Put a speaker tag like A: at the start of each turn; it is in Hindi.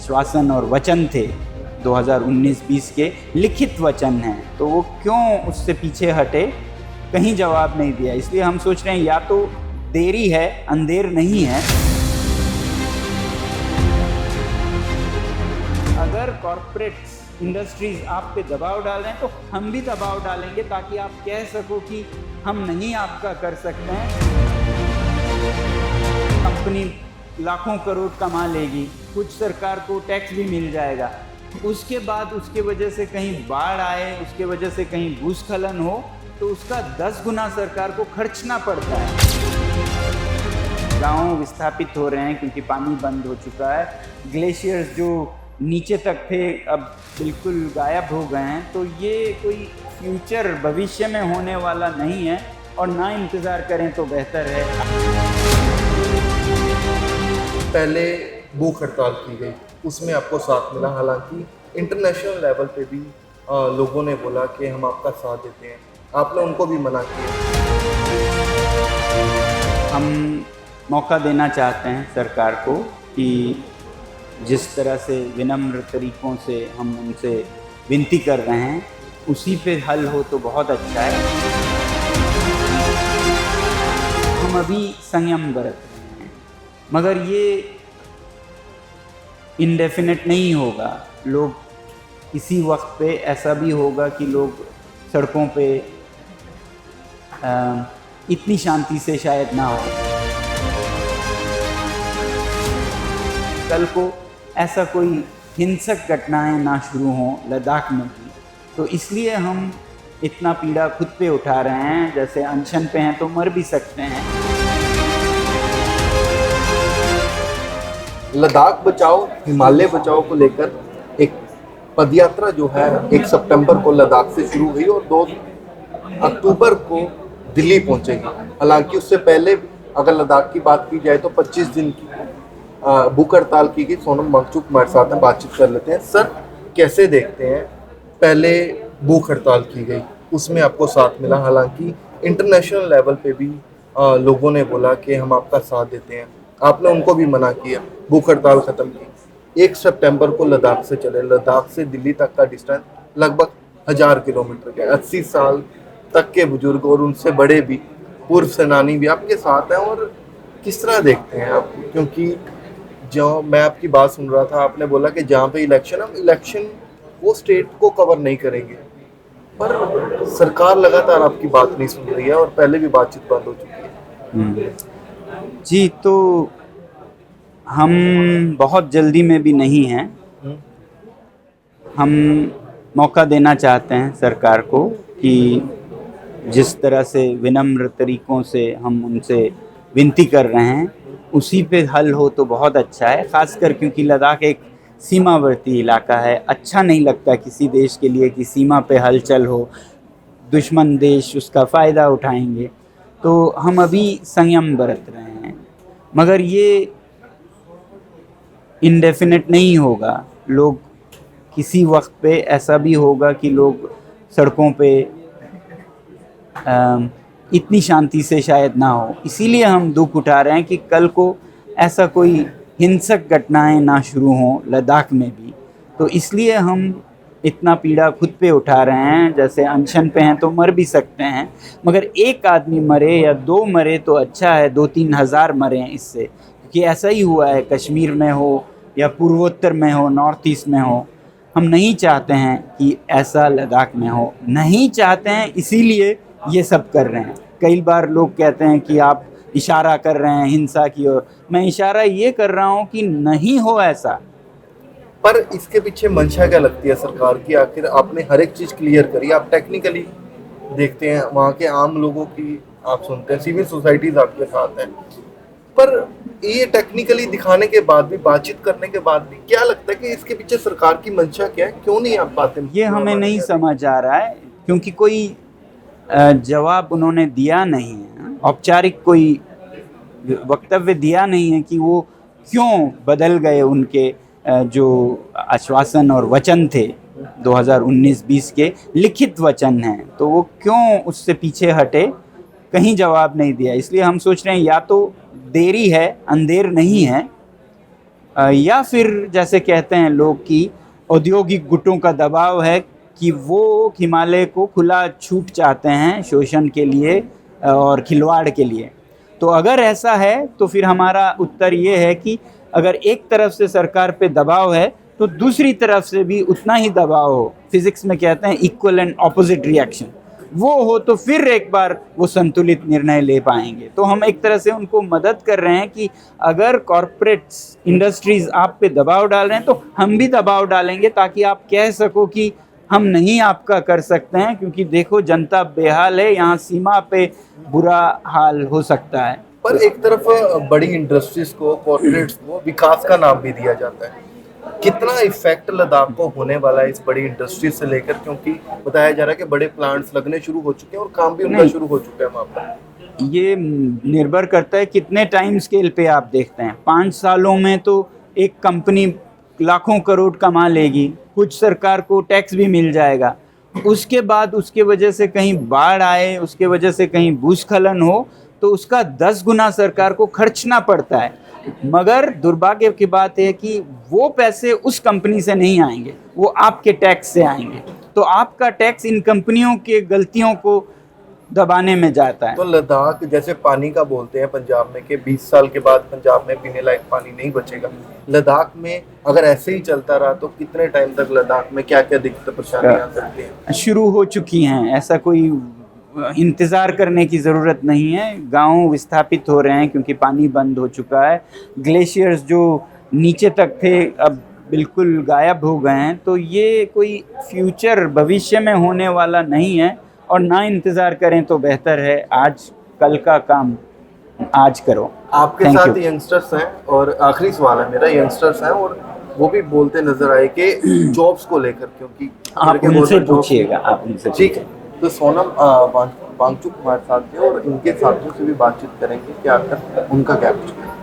A: आश्वासन और वचन थे 2019-20 के लिखित वचन हैं, तो वो क्यों उससे पीछे हटे, कहीं जवाब नहीं दिया। इसलिए हम सोच रहे हैं या तो देरी है, अंधेर नहीं है। अगर कॉर्पोरेट्स इंडस्ट्रीज आप पे दबाव डाल रहे हैं तो हम भी दबाव डालेंगे, ताकि आप कह सको कि हम नहीं आपका कर सकते हैं। कंपनी लाखों करोड़ कमा लेगी, कुछ सरकार को टैक्स भी मिल जाएगा, उसके बाद उसके वजह से कहीं बाढ़ आए, उसके वजह से कहीं भूस्खलन हो, तो उसका 10 गुना सरकार को खर्चना पड़ता है। गांव विस्थापित हो रहे हैं क्योंकि पानी बंद हो चुका है। ग्लेशियर्स जो नीचे तक थे अब बिल्कुल गायब हो गए हैं। तो ये कोई फ्यूचर भविष्य में होने वाला नहीं है, और ना इंतज़ार करें तो बेहतर है।
B: पहले भूख हड़ताल की गई, उसमें आपको साथ मिला। हालांकि इंटरनेशनल लेवल पे भी लोगों ने बोला कि हम आपका साथ देते हैं, आपने उनको भी मना किया।
A: हम मौका देना चाहते हैं सरकार को कि जिस तरह से विनम्र तरीक़ों से हम उनसे विनती कर रहे हैं, उसी पे हल हो तो बहुत अच्छा है। हम अभी संयम बरत रहे हैं, मगर ये इंडेफिनिट नहीं होगा। लोग किसी वक्त पे ऐसा भी होगा कि लोग सड़कों पे इतनी शांति से शायद ना हो। कल को ऐसा कोई हिंसक घटनाएं ना शुरू हों लद्दाख में भी, तो इसलिए हम इतना पीड़ा खुद पे उठा रहे हैं। जैसे अनशन पे हैं तो मर भी सकते हैं।
B: लद्दाख बचाओ, हिमालय बचाओ को लेकर एक पदयात्रा जो है 1 सितंबर को लद्दाख से शुरू हुई और 2 अक्टूबर को दिल्ली पहुंचेगी। हालांकि उससे पहले अगर लद्दाख की बात की जाए तो 25 दिन की भूख हड़ताल की गई। सोनम वांगचुक हमारे साथ में बातचीत कर लेते हैं। सर, कैसे देखते हैं, पहले भूख हड़ताल की गई, उसमें आपको साथ मिला। हालांकि इंटरनेशनल लेवल पे भी लोगों ने बोला कि हम आपका साथ देते हैं, आपने उनको भी मना किया, भूख हड़ताल ख़त्म की। 1 सितंबर को लद्दाख से चले। लद्दाख से दिल्ली तक का डिस्टेंस लगभग 1000 किलोमीटर का। 80 साल तक के बुजुर्ग और उनसे बड़े भी, पूर्व सेनानी भी आपके साथ हैं। और किस तरह देखते हैं आप, क्योंकि जो मैं आपकी बात सुन रहा था, आपने बोला कि जहाँ पे इलेक्शन वो स्टेट को कवर नहीं करेंगे, पर सरकार लगातार आपकी बात नहीं सुन रही है और पहले भी बातचीत बंद हो चुकी है।
A: जी, तो हम बहुत जल्दी में भी नहीं हैं। हम मौका देना चाहते हैं सरकार को कि जिस तरह से विनम्र तरीक़ों से हम उनसे विनती कर रहे हैं, उसी पे हल हो तो बहुत अच्छा है। ख़ासकर क्योंकि लद्दाख एक सीमावर्ती इलाका है। अच्छा नहीं लगता किसी देश के लिए कि सीमा पे हलचल हो, दुश्मन देश उसका फ़ायदा उठाएंगे। तो हम अभी संयम बरत रहे हैं, मगर ये इंडेफिनिट नहीं होगा। लोग किसी वक्त पे ऐसा भी होगा कि लोग सड़कों पे इतनी शांति से शायद ना हो। इसीलिए हम दुख उठा रहे हैं कि कल को ऐसा कोई हिंसक घटनाएं ना शुरू हों लद्दाख में भी। तो इसलिए हम इतना पीड़ा खुद पे उठा रहे हैं। जैसे अनशन पे हैं तो मर भी सकते हैं, मगर एक आदमी मरे या 2 मरे तो अच्छा है, 2-3 हज़ार मरे इससे। क्योंकि ऐसा ही हुआ है, कश्मीर में हो या पूर्वोत्तर में हो, नॉर्थ ईस्ट में हो। हम नहीं चाहते हैं कि ऐसा लद्दाख में हो, नहीं चाहते हैं, इसीलिए ये सब कर रहे हैं। कई बार लोग कहते हैं कि आप इशारा कर रहे हैं हिंसा की ओर। मैं इशारा ये कर रहा हूँ कि नहीं हो ऐसा।
B: पर इसके पीछे मंशा क्या लगती है सरकार की? आखिर आपने हर एक चीज़ क्लियर करी, आप टेक्निकली देखते हैं, वहाँ के आम लोगों की आप सुनते हैं, सिविल सोसाइटीज़ आपके साथ हैं, पर ये टेक्निकली दिखाने के बाद भी, बातचीत करने के बाद भी, क्या लगता है कि इसके पीछे सरकार की मंशा क्या है? क्यों नहीं आप पाते?
A: ये हमें नहीं समझ आ रहा है, क्योंकि कोई जवाब उन्होंने दिया नहीं है, औपचारिक कोई वक्तव्य दिया नहीं है कि वो क्यों बदल गए उनके जो आश्वासन और वचन थे 2019-20 के लिखित वचन हैं, तो वो क्यों उससे पीछे हटे, कहीं जवाब नहीं दिया। इसलिए हम सोच रहे हैं या तो देरी है, अंधेर नहीं है। या फिर जैसे कहते हैं लोग कि औद्योगिक गुटों का दबाव है कि वो हिमालय को खुला छूट चाहते हैं शोषण के लिए और खिलवाड़ के लिए। तो अगर ऐसा है तो फिर हमारा उत्तर ये है कि अगर एक तरफ से सरकार पे दबाव है तो दूसरी तरफ से भी उतना ही दबाव हो, फिजिक्स में कहते हैं इक्वल एंड ऑपोजिट रिएक्शन, वो हो तो फिर एक बार वो संतुलित निर्णय ले पाएंगे। तो हम एक तरह से उनको मदद कर रहे हैं कि अगर कॉरपोरेट्स इंडस्ट्रीज आप पे दबाव डाल रहे हैं तो हम भी दबाव डालेंगे, ताकि आप कह सको कि हम नहीं आपका कर सकते हैं, क्योंकि देखो जनता बेहाल है, यहाँ सीमा पे बुरा हाल हो सकता है।
B: पर एक तरफ बड़ी इंडस्ट्रीज को, कॉर्पोरेट्स को विकास का नाम भी दिया जाता है। कितना इफेक्ट लद्दाख को होने वाला है इस बड़ी इंडस्ट्री से लेकर, क्योंकि बताया जा रहा है कि बड़े प्लांट्स लगने शुरू हो चुके हैं और काम भी उनका शुरू हो चुका है वहाँ पर।
A: ये निर्भर करता है कितने टाइम स्केल पे आप देखते हैं। 5 सालों में तो एक कंपनी लाखों करोड़ कमा लेगी, कुछ सरकार को टैक्स भी मिल जाएगा। उसके बाद उसके वजह से कहीं बाढ़ आए, उसके वजह से कहीं भूस्खलन हो, तो उसका 10 गुना सरकार को खर्चना पड़ता है। मगर दुर्भाग्य की बात है कि वो पैसे उस कंपनी से नहीं आएंगे, वो आपके टैक्स से आएंगे। तो आपका टैक्स इन कंपनियों के गलतियों को दबाने में जाता है।
B: तो लद्दाख जैसे पानी का बोलते हैं पंजाब में कि 20 साल के बाद पंजाब में पीने लायक पानी नहीं बचेगा, लद्दाख में अगर ऐसे ही चलता रहा तो कितने टाइम तक लद्दाख में क्या क्या दिक्कत परेशानियां आ सकती हैं?
A: शुरू हो चुकी हैं, ऐसा कोई इंतज़ार करने की ज़रूरत नहीं है। गांव विस्थापित हो रहे हैं क्योंकि पानी बंद हो चुका है। ग्लेशियर्स जो नीचे तक थे अब बिल्कुल गायब हो गए हैं। तो ये कोई फ्यूचर भविष्य में होने वाला नहीं है, और ना इंतज़ार करें तो बेहतर है। आज कल का काम आज करो।
B: आपके
A: Thank
B: साथ
A: you.
B: यंगस्टर्स हैं, और आखिरी सवाल है मेरा, यंगस्टर्स हैं और वो भी बोलते नजर आए कि जॉब्स को लेकर, क्योंकि
A: आप उनसे पूछिएगा, आप उनसे
B: ठीक है। तो सोनम वांगचुक हमारे साथ थे और इनके साथियों से भी बातचीत करेंगे कि आकर उनका क्या कुछ है।